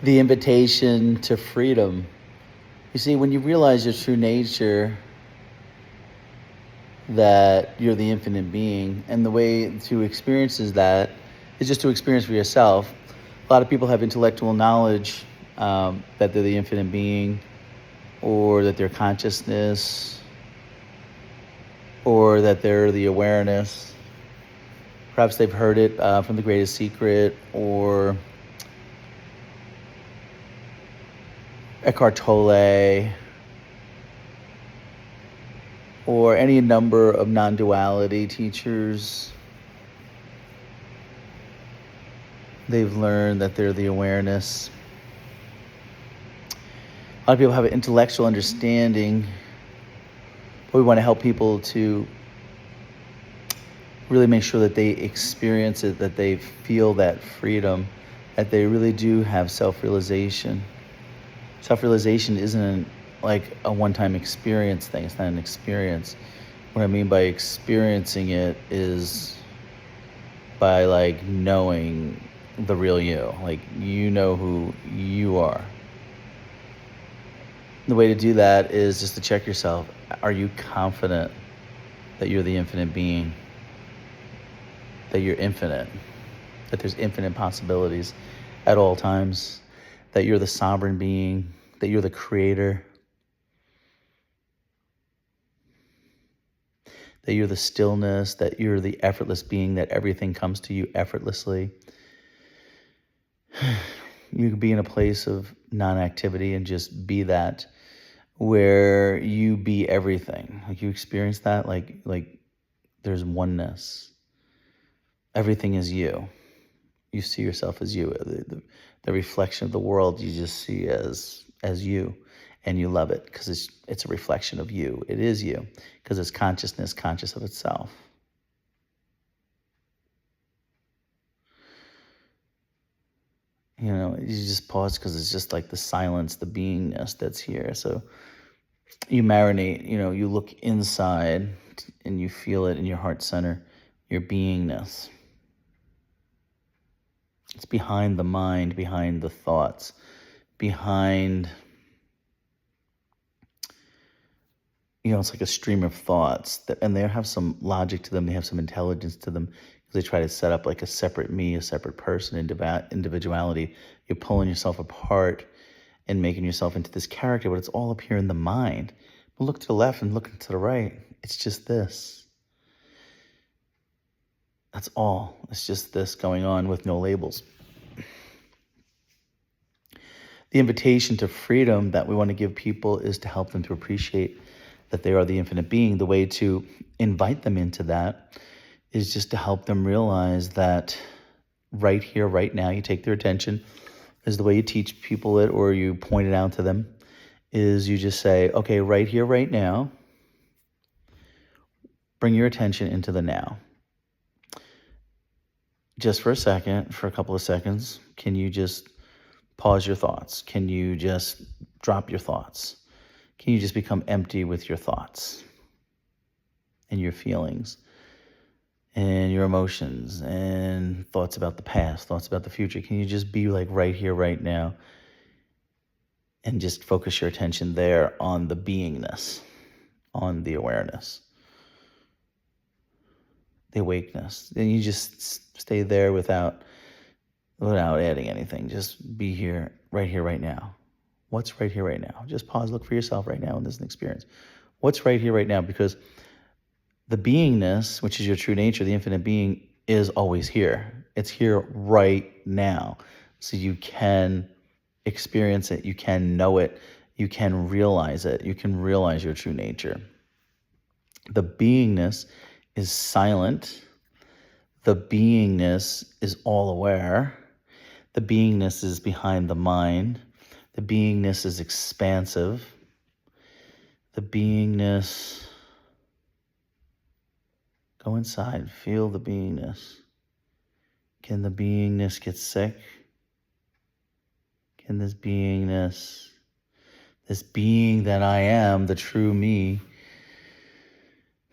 The invitation to freedom. You see, when you realize your true nature, that you're the infinite being, and the way to experience is that is just to experience for yourself. A lot of people have intellectual knowledge that they're the infinite being, or that they're consciousness, or that they're the awareness. Perhaps they've heard it from The Greatest Secret or Eckhart Tolle, or any number of non-duality teachers. They've learned that they're the awareness. A lot of people have an intellectual understanding, but we want to help people to really make sure that they experience it, that they feel that freedom, that they really do have self-realization. Self-realization isn't like a one-time experience thing. It's not an experience. What I mean by experiencing it is by like knowing the real you. Like you know who you are. The way to do that is just to check yourself. Are you confident that you're the infinite being? That you're infinite? That there's infinite possibilities at all times? That you're the sovereign being? That you're the creator? That you're the stillness? That you're the effortless being? That everything comes to you effortlessly? You can be in a place of non-activity and just be that, where you be everything. Like you experience that, like there's oneness. Everything is you. You see yourself as you. The reflection of the world you just see as you, and you love it because it's a reflection of you. It is you because it's consciousness conscious of itself. You know, you just pause because it's just like the silence, the beingness that's here. So you marinate, you know, you look inside and you feel it in your heart center, your beingness. It's behind the mind, behind the thoughts, behind, you know, it's like a stream of thoughts that, and they have some logic to them. They have some intelligence to them because they try to set up like a separate me, a separate person, individuality. You're pulling yourself apart and making yourself into this character, but it's all up here in the mind. But look to the left and look to the right. It's just this. That's all. It's just this going on with no labels. The invitation to freedom that we want to give people is to help them to appreciate that they are the infinite being. The way to invite them into that is just to help them realize that right here, right now, you take their attention, is the way you teach people it, or you point it out to them, is you just say, okay, right here, right now, bring your attention into the now. Just for a second, for a couple of seconds, can you just pause your thoughts? Can you just drop your thoughts? Can you just become empty with your thoughts and your feelings and your emotions and thoughts about the past, thoughts about the future? Can you just be like right here, right now, and just focus your attention there on the beingness, on the awareness, the awakeness? Then you just stay there without adding anything. Just be here, right now. What's right here, right now? Just pause, look for yourself right now in this experience. What's right here, right now? Because the beingness, which is your true nature, the infinite being, is always here. It's here right now. So you can experience it, you can know it, you can realize it, you can realize your true nature. The beingness is silent. The beingness is all aware. The beingness is behind the mind. The beingness is expansive. The beingness, go inside, feel the beingness. Can the beingness get sick? Can this beingness, this being that I am, the true me,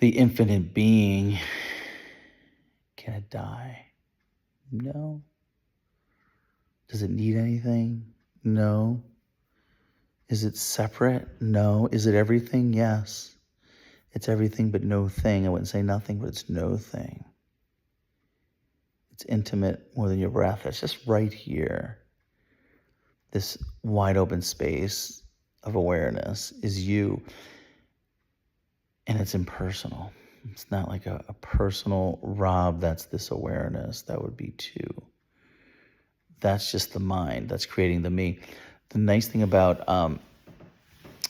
the infinite being, can it die? No. Does it need anything? No. Is it separate? No. Is it everything? Yes. It's everything but no thing. I wouldn't say nothing, but it's no thing. It's intimate more than your breath. It's just right here. This wide open space of awareness is you. And it's impersonal. It's not like a personal Rob that's this awareness. That would be two. That's just the mind that's creating the me. The nice thing about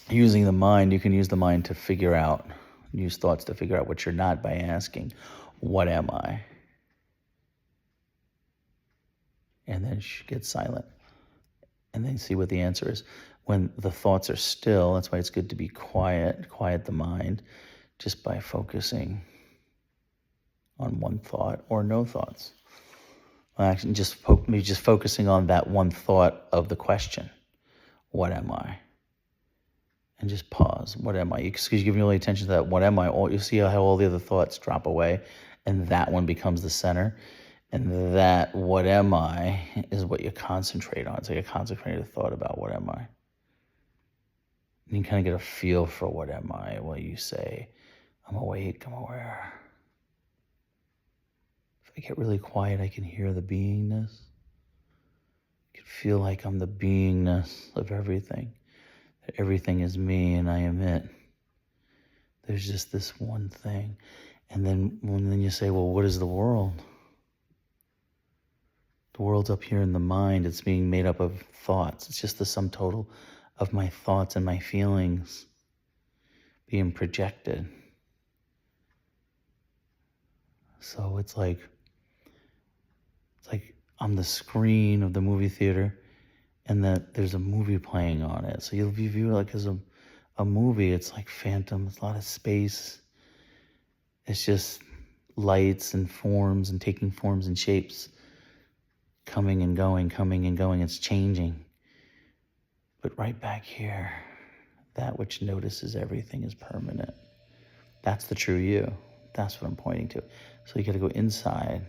using the mind, you can use the mind to figure out, use thoughts to figure out what you're not by asking, what am I? And then get silent. And then see what the answer is. When the thoughts are still, that's why it's good to be quiet the mind, just by focusing on one thought or no thoughts. Actually, just focusing on that one thought of the question, what am I? And just pause, what am I? Because you give your attention to that, what am I? You see how all the other thoughts drop away, and that one becomes the center. And that what am I is what you concentrate on. It's like a concentrated thought about what am I. And you kind of get a feel for what am I. Well, you say, I'm awake, I'm aware. If I get really quiet, I can hear the beingness. I can feel like I'm the beingness of everything. That everything is me and I am it. There's just this one thing. And then you say, well, what is the world? The world's up here in the mind. It's being made up of thoughts. It's just the sum total of my thoughts and my feelings being projected. So it's like on the screen of the movie theater, and that there's a movie playing on it. So you'll view it like as a movie. It's like phantom. It's a lot of space. It's just lights and forms and taking forms and shapes, coming and going. It's changing. But right back here, that which notices everything is permanent. That's the true you. That's what I'm pointing to. So you got to go inside,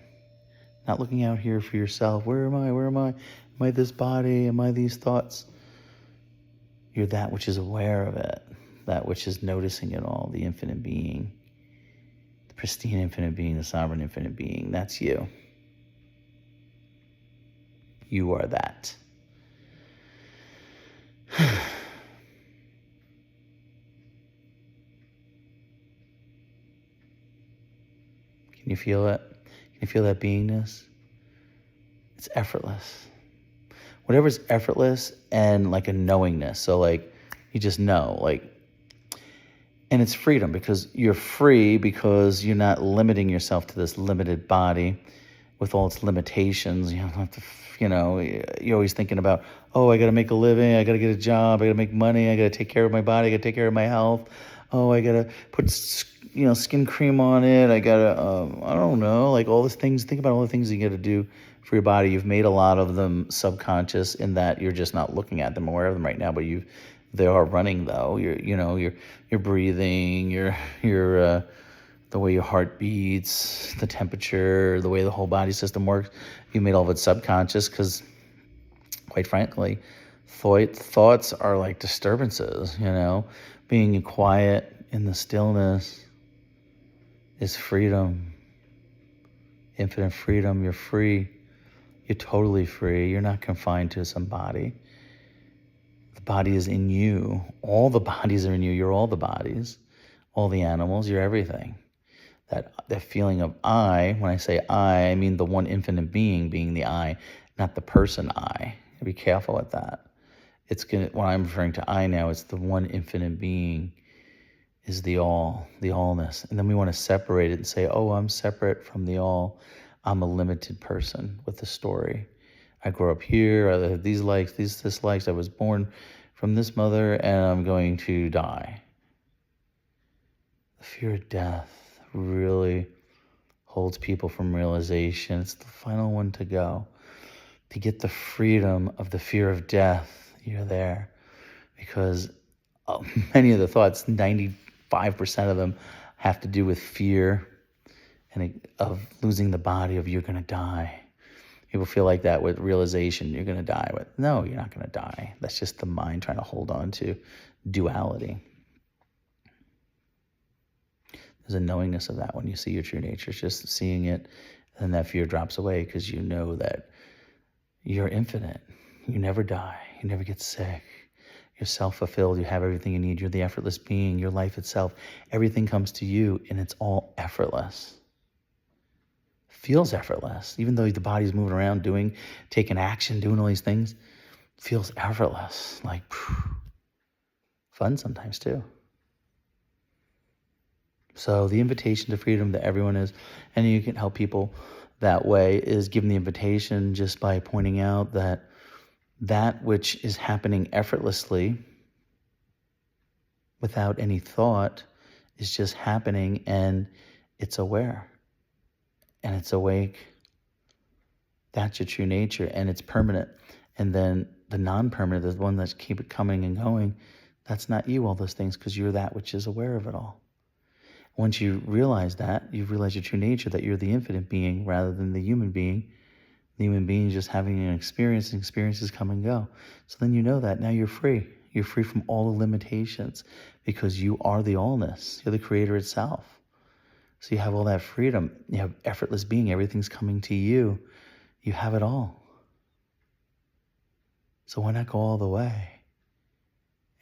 not looking out here for yourself. Where am I? Am I this body? Am I these thoughts? You're that which is aware of it, that which is noticing it all, the infinite being, the pristine infinite being, the sovereign infinite being. That's you. You are that. Can you feel it? Can you feel that beingness? It's effortless. Whatever's effortless and like a knowingness. So like you just know, like, and it's freedom because you're free because you're not limiting yourself to this limited body with all its limitations. You don't have to, you're always thinking about, oh, I got to make a living. I got to get a job. I got to make money. I got to take care of my body. I got to take care of my health. Oh, I got to put, skin cream on it. I got to, I don't know, like all these things. Think about all the things you got to do for your body. You've made a lot of them subconscious in that you're just not looking at them, aware of them right now, but they are running though. You're breathing, the way your heart beats, the temperature, the way the whole body system works. You made all of it subconscious because, quite frankly, thoughts are like disturbances, Being quiet in the stillness is freedom. Infinite freedom. You're free. You're totally free. You're not confined to some body. The body is in you. All the bodies are in you. You're all the bodies, all the animals. You're everything. That feeling of I, when I say I mean the one infinite being the I, not the person I. Be careful with that. When I'm referring to I now, it's the one infinite being is the all, the allness. And then we want to separate it and say, oh, I'm separate from the all. I'm a limited person with a story. I grew up here. I have these likes, these dislikes. I was born from this mother, and I'm going to die. The fear of death really holds people from realization. It's the final one to go. To get the freedom of the fear of death, you're there. Because many of the thoughts, 95% of them, have to do with fear and of losing the body, of you're going to die. People feel like that with realization, you're going to die. With no, you're not going to die. That's just the mind trying to hold on to duality. There's a knowingness of that when you see your true nature. It's just seeing it, and that fear drops away because you know that you're infinite. You never die. You never get sick. You're self-fulfilled. You have everything you need. You're the effortless being. Your life itself. Everything comes to you, and it's all effortless. Feels effortless. Even though the body's moving around, taking action, doing all these things, feels effortless. Like, fun sometimes too. So the invitation to freedom that everyone is, and you can help people that way, is giving the invitation just by pointing out that which is happening effortlessly without any thought is just happening, and it's aware and it's awake. That's your true nature, and it's permanent. And then the non-permanent, the one that's keep it coming and going, that's not you, all those things, because you're that which is aware of it all. Once you realize that, you realize your true nature, that you're the infinite being rather than the human being. The human being is just having an experience, and experiences come and go. So then you know that. Now you're free. You're free from all the limitations because you are the allness. You're the creator itself. So you have all that freedom. You have effortless being. Everything's coming to you. You have it all. So why not go all the way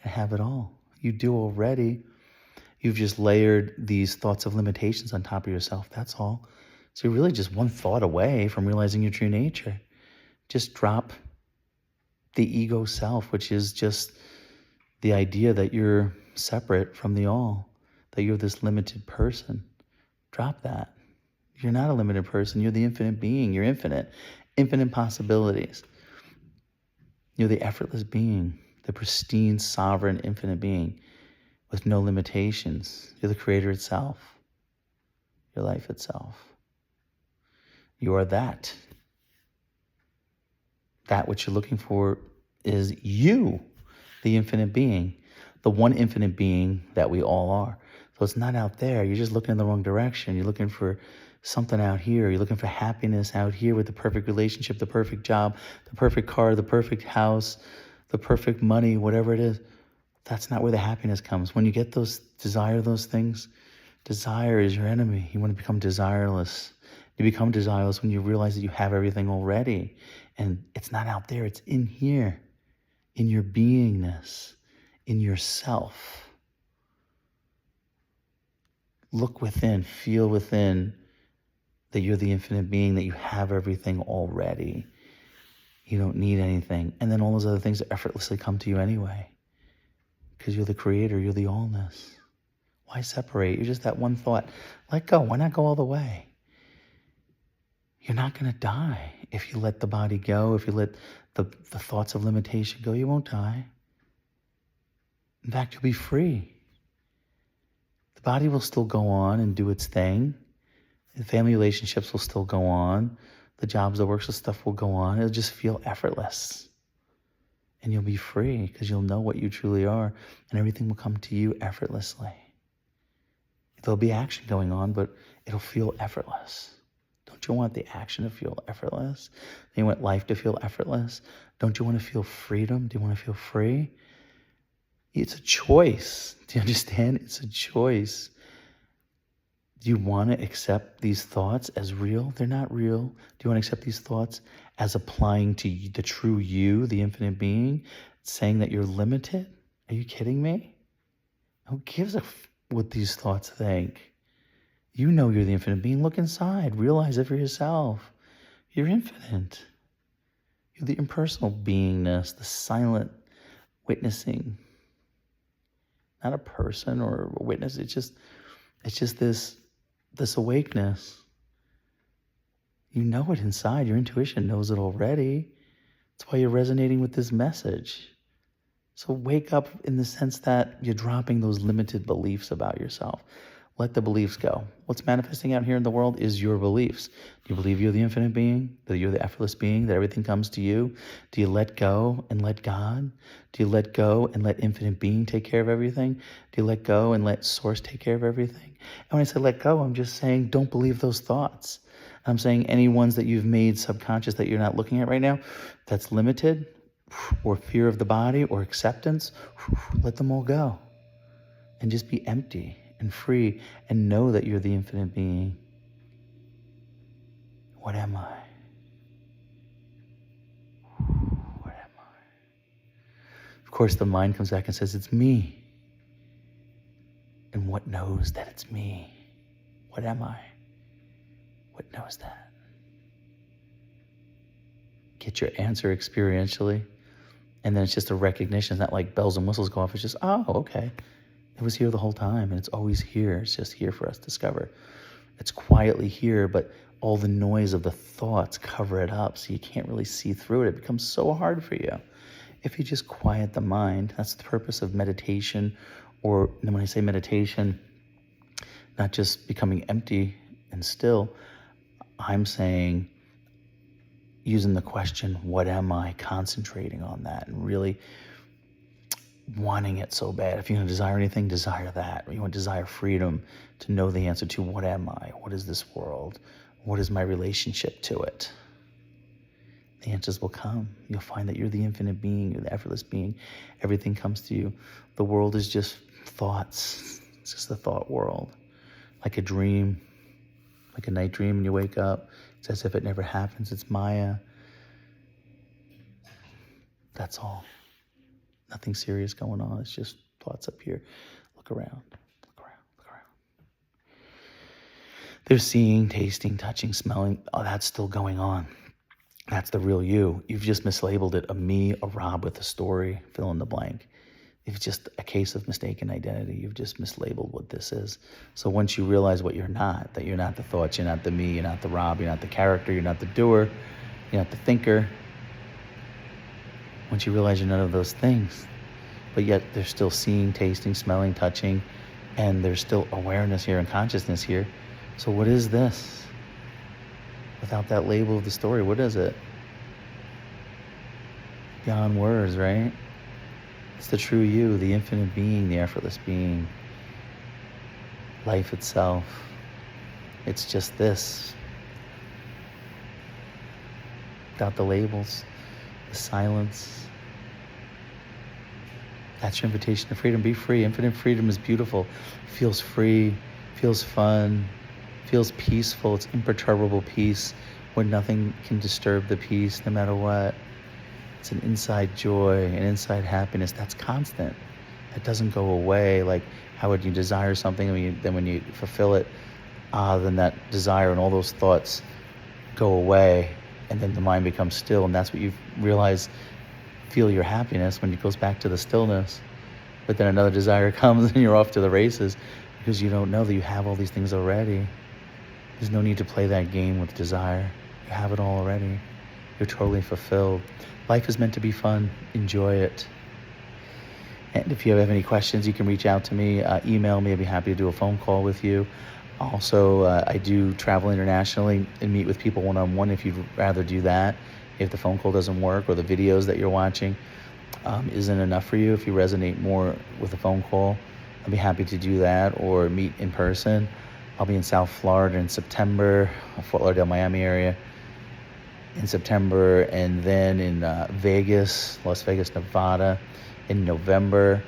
and have it all? You do already. You've just layered these thoughts of limitations on top of yourself. That's all. So you're really just one thought away from realizing your true nature. Just drop the ego self, which is just the idea that you're separate from the all, that you're this limited person. Drop that. You're not a limited person. You're the infinite being. You're infinite. Infinite possibilities. You're the effortless being, the pristine, sovereign, infinite being with no limitations. You're the creator itself, your life itself. You are that. That which you're looking for is you, the infinite being, the one infinite being that we all are. So it's not out there. You're just looking in the wrong direction. You're looking for something out here. You're looking for happiness out here with the perfect relationship, the perfect job, the perfect car, the perfect house, the perfect money, whatever it is. That's not where the happiness comes. When you get those things, desire is your enemy. You want to become desireless. You become desireless when you realize that you have everything already. And it's not out there, it's in here, in your beingness, in yourself. Look within, feel within that you're the infinite being, that you have everything already. You don't need anything. And then all those other things effortlessly come to you anyway. Because you're the creator, you're the allness. Why separate? You're just that one thought. Let go. Why not go all the way? You're not going to die if you let the body go, if you let the thoughts of limitation go. You won't die. In fact, you'll be free. The body will still go on and do its thing. The family relationships will still go on. The jobs, the works, the stuff will go on. It'll just feel effortless. And you'll be free because you'll know what you truly are, and everything will come to you effortlessly. There'll be action going on, but it'll feel effortless. Don't you want the action to feel effortless? Do you want life to feel effortless? Don't you want to feel freedom? Do you want to feel free? It's a choice. Do you understand? It's a choice. Do you want to accept these thoughts as real? They're not real. Do you want to accept these thoughts as applying to the true you, the infinite being, saying that you're limited? Are you kidding me? Who gives a what these thoughts think? You know you're the infinite being. Look inside. Realize it for yourself. You're infinite. You're the impersonal beingness, the silent witnessing. Not a person or a witness. It's just this awakeness. You know it inside. Your intuition knows it already. That's why you're resonating with this message. So wake up in the sense that you're dropping those limited beliefs about yourself. Let the beliefs go. What's manifesting out here in the world is your beliefs. Do you believe you're the infinite being? That you're the effortless being? That everything comes to you? Do you let go and let God? Do you let go and let infinite being take care of everything? Do you let go and let source take care of everything? And when I say let go, I'm just saying don't believe those thoughts. I'm saying any ones that you've made subconscious that you're not looking at right now, that's limited, or fear of the body, or acceptance, let them all go. And just be empty and free and know that you're the infinite being. What am I? What am I? Of course, the mind comes back and says, it's me. And what knows that it's me? What am I? What knows that? Get your answer experientially. And then it's just a recognition. It's not like bells and whistles go off. It's just, oh, okay. It was here the whole time, and it's always here. It's just here for us to discover. It's quietly here, but all the noise of the thoughts cover it up, so you can't really see through it. It becomes so hard for you. If you just quiet the mind, that's the purpose of meditation. Or when I say meditation, not just becoming empty and still, I'm saying using the question, what am I? Concentrating on that and really wanting it so bad. If you're going to desire anything, desire that. Or you want to desire freedom to know the answer to what am I? What is this world? What is my relationship to it? The answers will come. You'll find that you're the infinite being, you're the effortless being. Everything comes to you. The world is just thoughts. It's just a thought world. Like a dream, like a night dream, and you wake up. It's as if it never happens. It's Maya. That's all. Nothing serious going on. It's just thoughts up here. Look around. Look around. Look around. There's seeing, tasting, touching, smelling. Oh, that's still going on. That's the real you. You've just mislabeled it a me, a Rob with a story, fill in the blank. It's just a case of mistaken identity. You've just mislabeled what this is. So once you realize what you're not, that you're not the thoughts, you're not the me, you're not the Rob, you're not the character, you're not the doer, you're not the thinker. Once you realize you're none of those things, but yet there's still seeing, tasting, smelling, touching, and there's still awareness here and consciousness here. So what is this? Without that label of the story, what is it? Beyond words, right? It's the true you, the infinite being, the effortless being, life itself. It's just this. Without the labels, the silence. That's your invitation to freedom. Be free. Infinite freedom is beautiful. Feels free, feels fun, feels peaceful. It's imperturbable peace where nothing can disturb the peace no matter what. It's an inside joy, an inside happiness that's constant. That doesn't go away. Like, how would you desire something and then when you fulfill it, then that desire and all those thoughts go away, and then the mind becomes still, and that's what you realize, feel your happiness when it goes back to the stillness. But then another desire comes and you're off to the races because you don't know that you have all these things already. There's no need to play that game with desire. You have it all already. You're totally fulfilled. Life is meant to be fun. Enjoy it. And if you have any questions, you can reach out to me, email me. I'd be happy to do a phone call with you. Also, I do travel internationally and meet with people one-on-one if you'd rather do that. If the phone call doesn't work or the videos that you're watching isn't enough for you, if you resonate more with a phone call, I'd be happy to do that or meet in person. I'll be in South Florida in September, Fort Lauderdale, Miami area in September, and then in Vegas, Las Vegas, Nevada in November.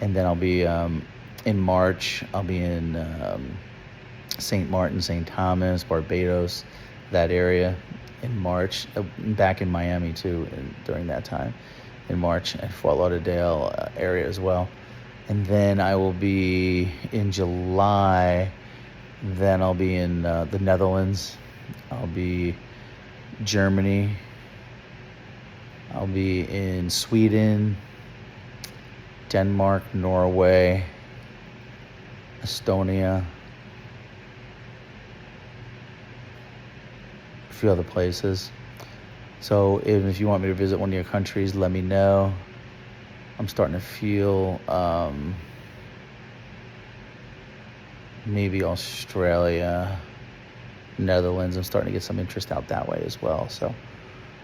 And then I'll be in March, I'll be in St. Martin, St. Thomas, Barbados, that area in March. Back in Miami too during that time in March, at Fort Lauderdale area as well. And then I will be in July, then I'll be in the Netherlands, I'll be Germany, I'll be in Sweden, Denmark, Norway, Estonia, a few other places. So if you want me to visit one of your countries, let me know. I'm starting to feel maybe Australia, Netherlands. I'm starting to get some interest out that way as well. So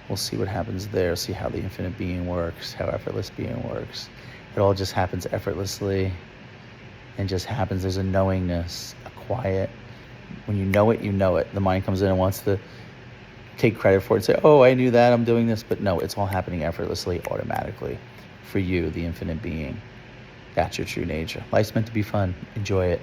we'll see what happens there, see how the infinite being works, how effortless being works. It all just happens effortlessly and just happens. There's a knowingness, a quiet When you know it, you know it. The mind comes in and wants to take credit for it and say, oh, I knew that, I'm doing this. But no, it's all happening effortlessly, automatically for you, the infinite being. That's your true nature. Life's meant to be fun. Enjoy it.